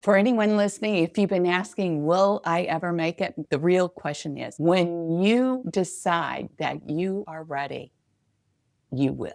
For anyone listening, if you've been asking, will I ever make it? The real question is, when you decide that you are ready, you will.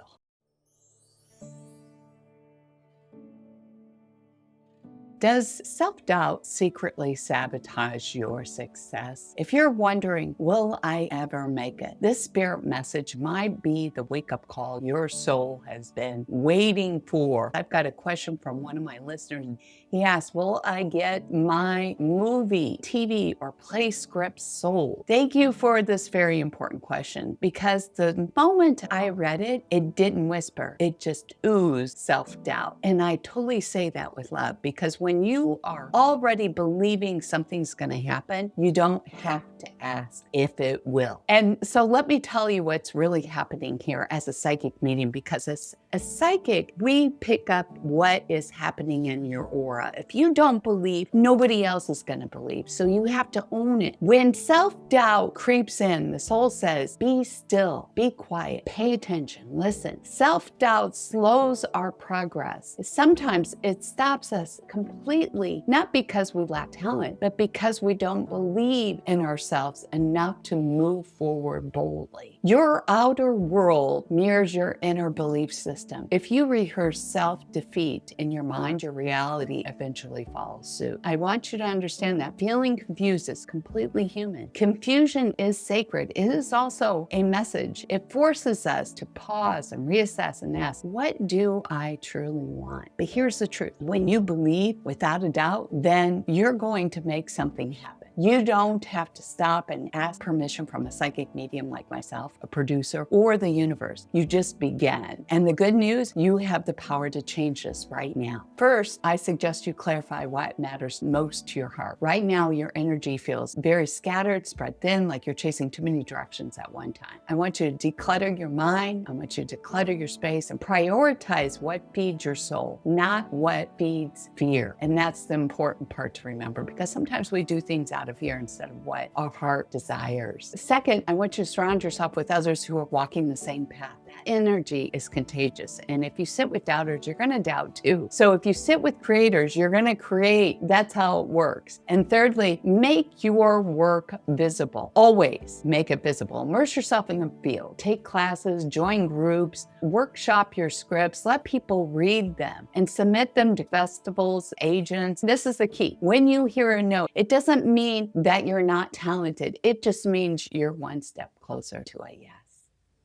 Does self-doubt secretly sabotage your success? If you're wondering, will I ever make it? This spirit message might be the wake-up call your soul has been waiting for. I've got a question from one of my listeners. He asked, will I get my movie, TV, or play script sold? Thank you for this very important question, because the moment I read it, it didn't whisper. It just oozed self-doubt. And I totally say that with love, because when you are already believing something's going to happen, you don't have to ask if it will. And so let me tell you what's really happening here as a psychic medium, because as a psychic, we pick up what is happening in your aura. If you don't believe, nobody else is going to believe. So you have to own it. When self-doubt creeps in, the soul says, be still, be quiet, pay attention, listen. Self-doubt slows our progress. Sometimes it stops us completely, not because we lack talent, but because we don't believe in ourselves enough to move forward boldly. Your outer world mirrors your inner belief system. If you rehearse self-defeat in your mind, your reality eventually follows suit. I want you to understand that feeling confused is completely human. Confusion is sacred. It is also a message. It forces us to pause and reassess and ask, what do I truly want? But here's the truth. When you believe without a doubt, then you're going to make something happen. You don't have to stop and ask permission from a psychic medium like myself, a producer, or the universe. You just begin. And the good news, you have the power to change this right now. First, I suggest you clarify what matters most to your heart. Right now, your energy feels very scattered, spread thin, like you're chasing too many directions at one time. I want you to declutter your mind. I want you to declutter your space and prioritize what feeds your soul, not what feeds fear. And that's the important part to remember, because sometimes we do things out of fear instead of what our heart desires. Second, I want you to surround yourself with others who are walking the same path. That energy is contagious. And if you sit with doubters, you're going to doubt too. So if you sit with creators, you're going to create. That's how it works. And thirdly, make your work visible. Always make it visible. Immerse yourself in the field. Take classes, join groups, workshop your scripts, let people read them and submit them to festivals, agents. This is the key. When you hear a no, it doesn't mean that you're not talented. It just means you're one step closer to a yes,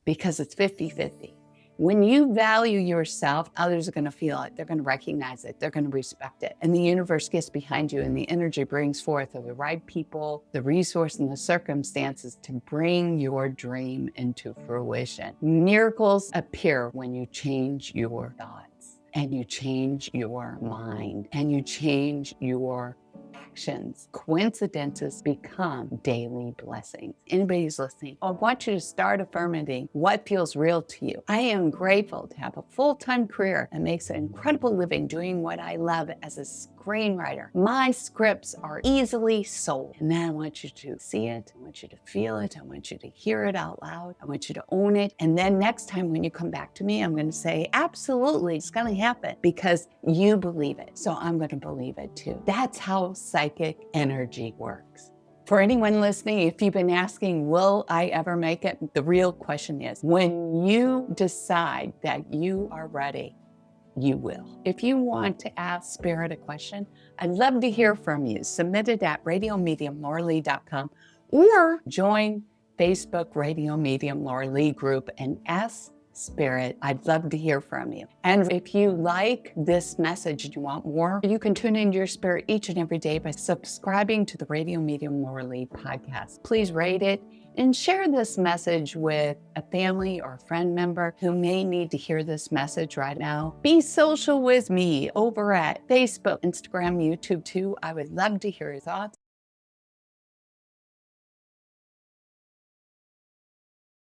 because it's 50-50. When you value yourself, others are going to feel it. They're going to recognize it. They're going to respect it. And the universe gets behind you, and the energy brings forth the right people, the resource, and the circumstances to bring your dream into fruition. Miracles appear when you change your thoughts, and you change your mind, and you change your actions. Coincidences become daily blessings. Anybody who's listening, I want you to start affirming what feels real to you. I am grateful to have a full-time career that makes an incredible living doing what I love as a screenwriter. My scripts are easily sold. And then I want you to see it. I want you to feel it. I want you to hear it out loud. I want you to own it. And then next time when you come back to me, I'm going to say, absolutely, it's going to happen, because you believe it. So I'm going to believe it too. That's how psychic energy works. For anyone listening, if you've been asking, will I ever make it? The real question is, when you decide that you are ready, you will. If you want to ask Spirit a question, I'd love to hear from you. Submit it at radiomedium.lauralee.com or join Facebook Radio Medium Lauralee group and ask Spirit. I'd love to hear from you. And if you like this message and you want more, you can tune into your spirit each and every day by subscribing to the Radio Medium Lauralee podcast. Please rate it and share this message with a family or a friend member who may need to hear this message right now. Be social with me over at Facebook, Instagram, YouTube too. I would love to hear your thoughts.